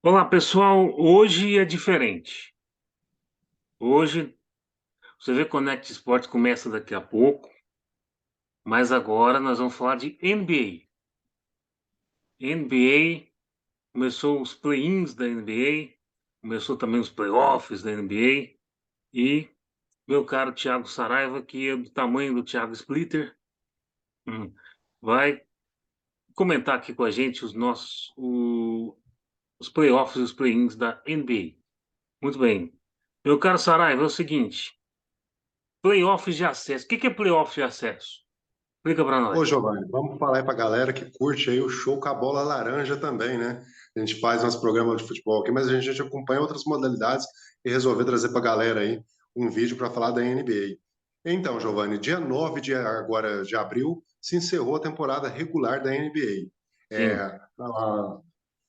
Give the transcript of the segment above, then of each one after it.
Olá, pessoal. Hoje é diferente. Hoje, você vê que o Connect Esportes começa daqui a pouco, mas agora nós vamos falar de NBA. NBA, começou os play-ins da NBA, começou também os playoffs da NBA, e meu caro Thiago Saraiva, que é do tamanho do Thiago Splitter, vai comentar aqui com a gente os playoffs e os play-ins da NBA. Muito bem. Meu caro Saraiva, é o seguinte. Playoffs de acesso. O que é playoff de acesso? Explica para Ô, nós. Giovanni, vamos falar aí pra galera que curte aí o show com a bola laranja também, né? A gente faz nosso programa de futebol aqui, mas a gente acompanha outras modalidades e resolveu trazer pra galera aí um vídeo para falar da NBA. Então, Giovanni, dia 9 agora de abril se encerrou a temporada regular da NBA. Sim. A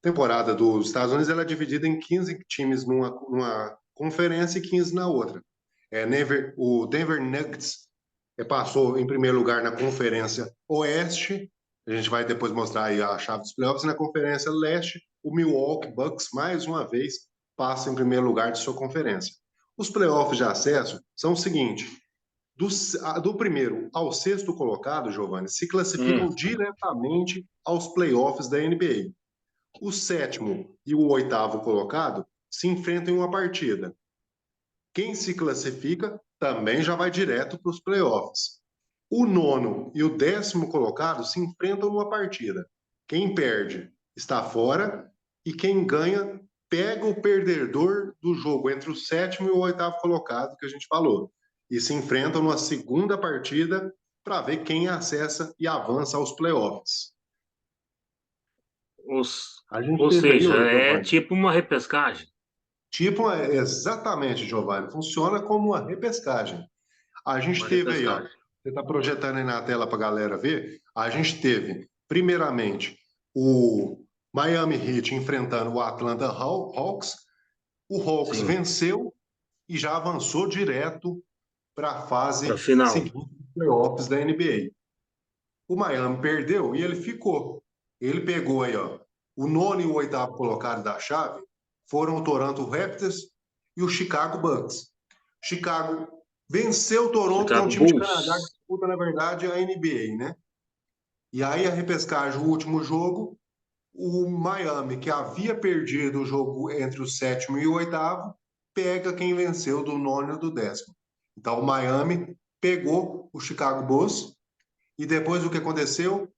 temporada dos Estados Unidos ela é dividida em 15 times numa conferência e 15 na outra. O Denver Nuggets passou em primeiro lugar na Conferência Oeste. A gente vai depois mostrar aí a chave dos playoffs. Na Conferência Leste, o Milwaukee Bucks, mais uma vez, passa em primeiro lugar de sua conferência. Os playoffs de acesso são o seguinte: do primeiro ao sexto colocado, Giovanni, se classificam Hum, diretamente aos playoffs da NBA. O sétimo e o oitavo colocado se enfrentam em uma partida. Quem se classifica também já vai direto para os playoffs. O nono e o décimo colocado se enfrentam numa partida. Quem perde está fora e quem ganha pega o perdedor do jogo entre o sétimo e o oitavo colocado que a gente falou. E se enfrentam numa segunda partida para ver quem acessa e avança aos playoffs. os, A gente ou teve aí, seja, ô, é Giovanni, tipo uma repescagem. tipo, exatamente, Giovanni, funciona como uma repescagem. A gente Uma teve aí, ó, repescagem. você está projetando aí na tela para a galera ver, a gente teve, primeiramente, o Miami Heat enfrentando o Atlanta Hawks. O Hawks Sim. venceu e já avançou direto para a Para fase final. seguinte dos playoffs da NBA. O Miami perdeu e ele ficou. Ele pegou aí, ó, o nono e o oitavo colocado da chave foram o Toronto Raptors e o Chicago Bucks. Chicago venceu o Toronto, que é um Chicago time de Canadá que Bulls. disputa, na verdade, a NBA, né? E aí a repescagem, o último jogo, o Miami, que havia perdido o jogo entre o sétimo e o oitavo, pega quem venceu do nono e do décimo. Então o Miami pegou o Chicago Bulls e depois o que aconteceu?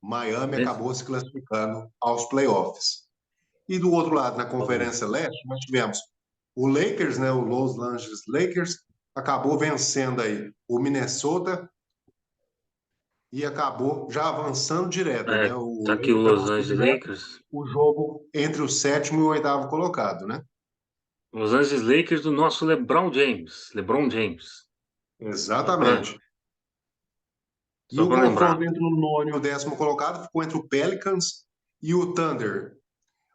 Miami Né? acabou se classificando aos playoffs. E do outro lado, na Bom, Conferência Leste, nós tivemos o Lakers, né, o Los Angeles Lakers, acabou vencendo aí o Minnesota e acabou já avançando direto, né? O tá aqui o Lakers Los avançou Angeles direto Lakers. o jogo entre o sétimo e o oitavo colocado, né? Los Angeles Lakers do nosso LeBron James. LeBron James. Só para Exatamente. E só o para lembrar. confronto entre o nono e o décimo colocado ficou entre o Pelicans e o Thunder.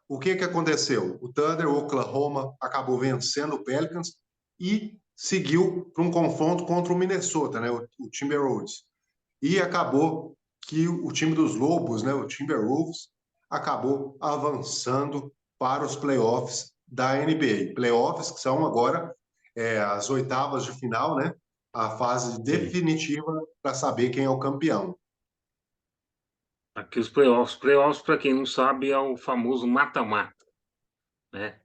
O que que aconteceu? O Thunder, o Oklahoma, acabou vencendo o Pelicans e seguiu para um confronto contra o Minnesota, né? O Timberwolves. E acabou que o time dos Lobos, né? O Timberwolves, acabou avançando para os playoffs da NBA. Playoffs que são agora as oitavas de final, né? A fase Sim. definitiva para saber quem é o campeão. Aqui os playoffs. Playoffs, para quem não sabe, é o famoso mata-mata, né?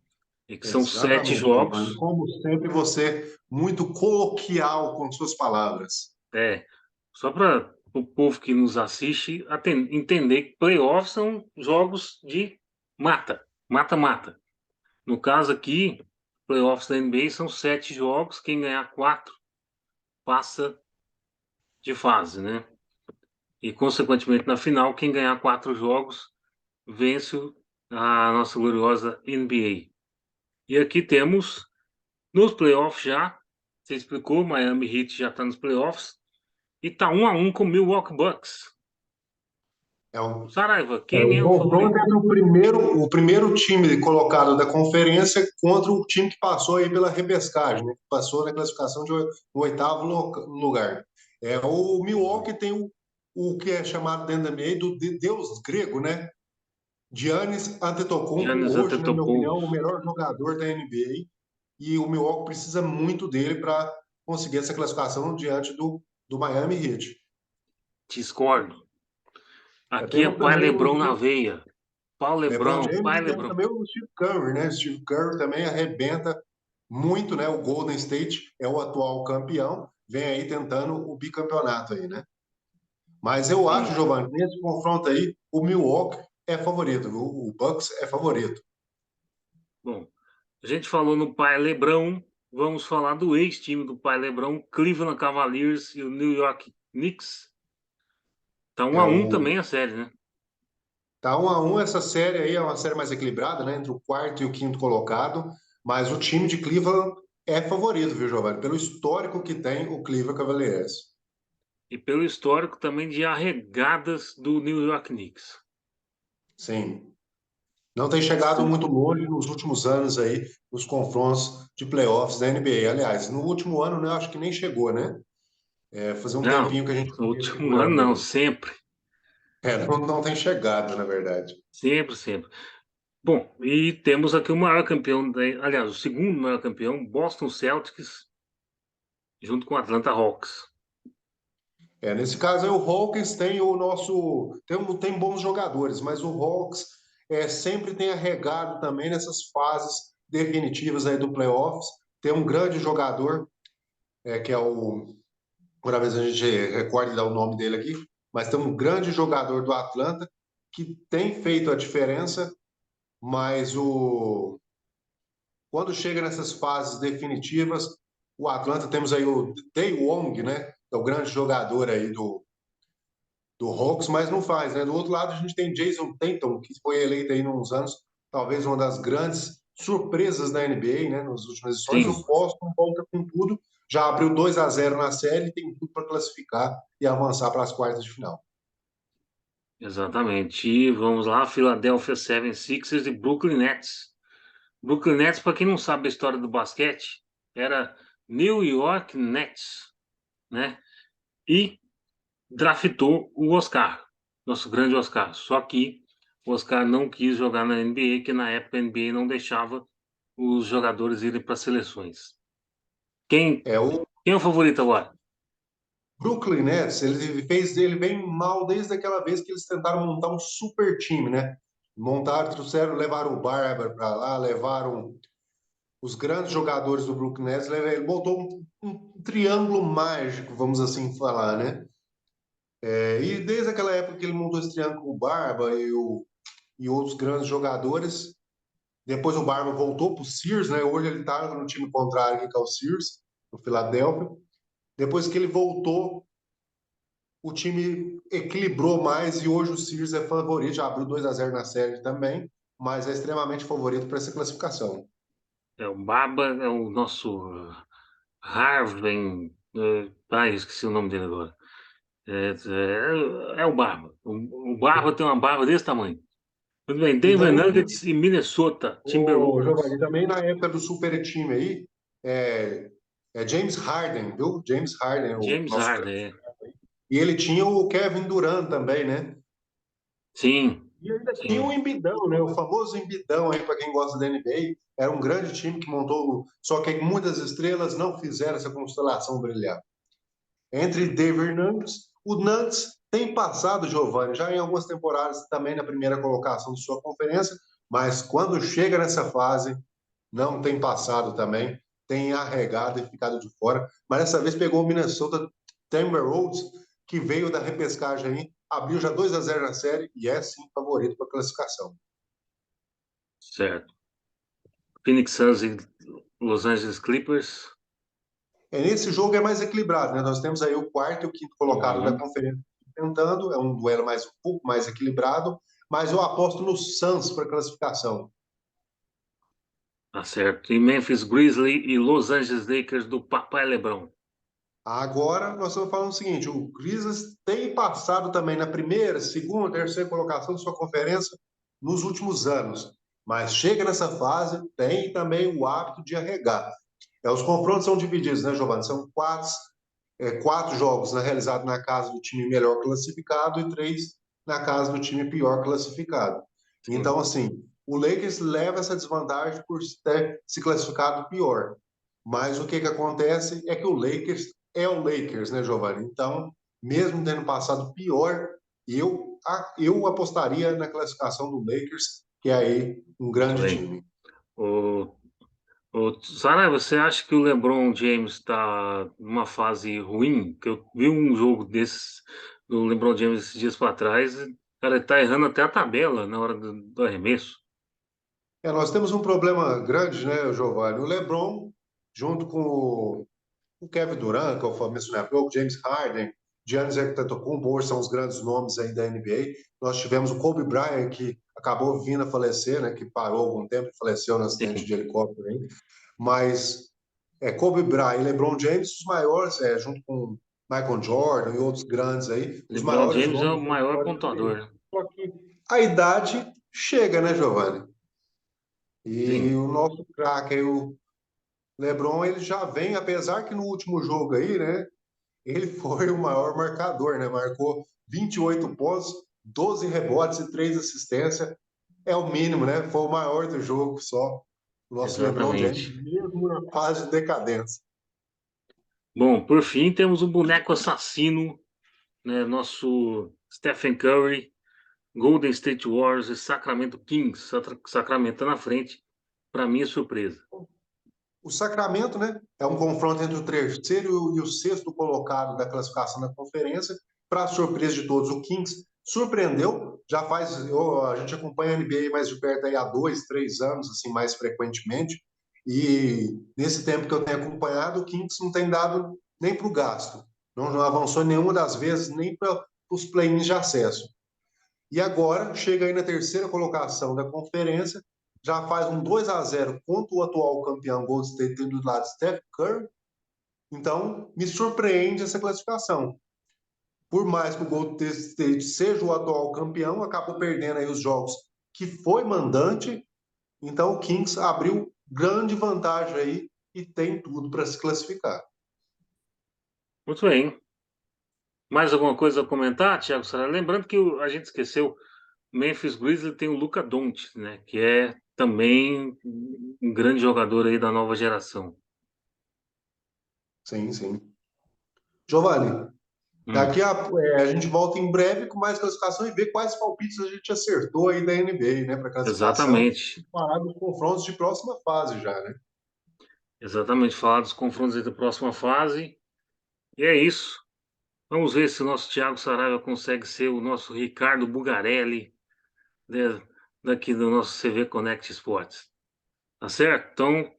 E que são sete Exatamente, Giovanni. jogos. Como sempre, você muito coloquial com suas palavras. É, só para o povo que nos assiste entender que playoffs são jogos de mata-mata. No caso aqui, playoffs da NBA são sete jogos, quem ganhar quatro passa de fase, né? E, consequentemente, na final, quem ganhar quatro jogos vence a nossa gloriosa NBA. E aqui temos, nos playoffs já, você explicou, Miami Heat já está nos playoffs, e tá 1-1 com o Milwaukee Bucks. É o, Saraiva, é quem o é o confronto favorito? entre o primeiro time colocado da conferência contra o time que passou aí pela repescagem, né? Que passou na classificação de oitavo lugar. O Milwaukee tem o que é chamado dentro da NBA do deus grego, né? Giannis Antetokounmpo, Giannis hoje, na minha Antetokounmpo. opinião, o melhor jogador da NBA, e o Milwaukee precisa muito dele para conseguir essa classificação diante do Miami Heat. Discordo. Aqui é Temos pai também Lebrão na veia. Pau LeBron Lebrão, James pai e temos Lebrão. também o Steve Curry, né? Steve Curry também arrebenta muito, né? O Golden State é o atual campeão, vem aí tentando o bicampeonato aí, né? Mas eu acho, Sim. Giovanni, nesse confronto aí, o Milwaukee é favorito, viu? O Bucks é favorito. Bom, a gente falou no pai Lebrão, vamos falar do ex-time do pai Lebrão, Cleveland Cavaliers e o New York Knicks. Tá um É a um o também a série, né? Tá 1-1, essa série aí é uma série mais equilibrada, né? Entre o quarto e o quinto colocado, mas o time de Cleveland é favorito, viu, Giovanni? Pelo histórico que tem o Cleveland Cavaliers. E pelo histórico também de arregadas do New York Knicks. Sim. Não tem chegado muito longe nos últimos anos aí, nos confrontos de playoffs da NBA. Aliás, no último ano, né, acho que nem chegou, né? Fazer um Não, tempinho que a gente no vinha último ano segurando não, aí. sempre. Não tem chegado, na verdade. Sempre, sempre. Bom, e temos aqui o maior campeão, aliás, o segundo maior campeão, Boston Celtics, junto com o Atlanta Hawks. Nesse caso aí, o Hawks tem o nosso. Tem bons jogadores, mas o Hawks sempre tem arregado também nessas fases definitivas aí do playoffs. Tem um grande jogador, que é o. Por vez a gente recorde dar o nome dele aqui, mas tem um grande jogador do Atlanta que tem feito a diferença, mas quando chega nessas fases definitivas, o Atlanta temos aí o Tae Wong, né? Que é o grande jogador aí do Hawks, mas não faz, né? Do outro lado, a gente tem Jason Tatum, que foi eleito aí nos anos, talvez uma das grandes surpresas da NBA, né? Nas últimas edições, Sim, o Boston volta com tudo, já abriu 2-0 na série, tem tudo para classificar e avançar para as quartas de final. exatamente. E vamos lá, Philadelphia 76ers e Brooklyn Nets. Brooklyn Nets, para quem não sabe a história do basquete, era New York Nets, né? E draftou o Oscar, nosso grande Oscar. Só que o Oscar não quis jogar na NBA, que na época a NBA não deixava os jogadores irem para seleções. Quem, O quem é o favorito agora? Brooklyn Nets, ele vem mal desde aquela vez que eles tentaram montar um super time, né? Montaram, trouxeram, levaram o Barber para lá, levaram os grandes jogadores do Brooklyn Nets, ele botou um triângulo mágico, vamos assim falar, né? E desde aquela época que ele montou esse triângulo com o Barba e outros grandes jogadores, depois o Barba voltou para o Sears, né? Hoje ele está no time contrário, que é o Sears, no Philadelphia. Depois que ele voltou, o time equilibrou mais e hoje o Sears é favorito, já abriu 2-0 na série também, mas é extremamente favorito para essa classificação. É o Baba, é o nosso Harvey. Esqueci o nome dele agora. É o Barba. O Barba tem uma barba desse tamanho. Tudo bem, E Denver também, Nuggets e Minnesota o Timberwolves. Giovanni, também na época do super time aí, é, James Harden, viu? James Harden, o James nosso. Harden, é. E ele tinha o Kevin Durant também, né? Sim, E ainda tinha o sim, Embidão, né? O famoso Embidão aí, para quem gosta da NBA. Era um grande time que montou, só que muitas estrelas não fizeram essa constelação brilhar. Entre Denver Nuggets, o Nuggets tem passado, Giovanni, já em algumas temporadas também na primeira colocação de sua conferência, mas quando chega nessa fase, não tem passado também, tem arregado e ficado de fora. Mas dessa vez pegou o Minnesota Timberwolves, que veio da repescagem aí, abriu já 2-0 na série e é sim favorito para a classificação. certo. Phoenix Suns e Los Angeles Clippers. Nesse jogo é mais equilibrado, né? Nós temos aí o quarto e o quinto colocado da Uhum, conferência tentando, é um duelo mais um pouco mais equilibrado, mas eu aposto no Suns para classificação. tá certo. E Memphis Grizzlies e Los Angeles Lakers do Papai LeBron. Agora nós estamos falando o seguinte: o Grizzlies tem passado também na primeira, segunda, terceira colocação de sua conferência nos últimos anos, mas chega nessa fase, tem também o hábito de arregar. Os confrontos são divididos, né, Giovanni? São quatro jogos, né, realizados na casa do time melhor classificado e três na casa do time pior classificado. Sim. Então, assim, o Lakers leva essa desvantagem por ter se classificado pior. Mas o que que acontece é que o Lakers é o Lakers, né, Giovanni? Então, mesmo tendo passado pior, eu apostaria na classificação do Lakers, que é aí um Muito grande bem. time. O, Saraiva, você acha que o LeBron James está numa fase ruim? Que eu vi um jogo desses do LeBron James esses dias para trás, cara, ele tá errando até a tabela na hora do arremesso. Nós temos um problema grande, né, Giovanni? O LeBron, junto com o Kevin Durant, que eu mencionei há pouco, James Harden, Giannis Antetokounmpo, hoje são os grandes nomes aí da NBA. Nós tivemos o Kobe Bryant, que acabou vindo a falecer, né, que parou algum tempo e faleceu no acidente Sim, de helicóptero aí. Mas Kobe Bryant e LeBron James, os maiores, junto com Michael Jordan e outros grandes aí, os LeBron maiores James é o nomes da maior história da NBA. pontuador, né? Só que a idade chega, né, Giovanni? E Sim, o nosso craque, aí, o LeBron, ele já vem, apesar que no último jogo aí, né, ele foi o maior marcador, né? Marcou 28 pontos, 12 rebotes e 3 assistências. É o mínimo, né? Foi o maior do jogo só. O nosso LeBron James, exatamente. mesmo na fase de decadência. Bom, por fim, temos o boneco assassino, né? Nosso Stephen Curry, Golden State Warriors e Sacramento Kings. Sacramento tá na frente, para minha surpresa. O Sacramento, né? É um confronto entre o terceiro e o sexto colocado da classificação da conferência. Para surpresa de todos, o Kings surpreendeu. Já faz, a gente acompanha a NBA mais de perto aí há 2, 3 anos, assim, mais frequentemente. E nesse tempo que eu tenho acompanhado, o Kings não tem dado nem para o gasto. Não avançou nenhuma das vezes, nem para os play-ins de acesso. E agora chega aí na terceira colocação da conferência, já faz um 2-0 contra o atual campeão Golden State, tendo do lado Steph Curry. Então, me surpreende essa classificação. Por mais que o Golden State seja o atual campeão, acabou perdendo aí os jogos que foi mandante. Então, o Kings abriu grande vantagem aí e tem tudo para se classificar. Muito bem. Mais alguma coisa a comentar, Thiago Sara? Lembrando que a gente esqueceu, Memphis Grizzlies tem o Luka Doncic, né? Que é também um grande jogador aí da nova geração. Sim, sim. Giovanni, Hum, a gente volta em breve com mais classificação e ver quais palpites a gente acertou aí da NBA, né, para classificação, exatamente. parar dos confrontos de próxima fase já, né? Exatamente. Falar dos confrontos aí da próxima fase. E é isso. Vamos ver se o nosso Thiago Saraiva consegue ser o nosso Ricardo Bugarelli, né, daqui do nosso CV Connect Esportes. Tá certo? Então,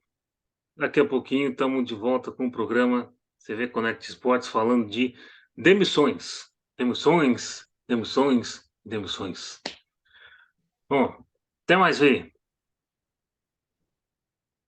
daqui a pouquinho estamos de volta com o programa CV Connect Esportes falando de demissões. Demissões, demissões, demissões. Bom, até mais ver.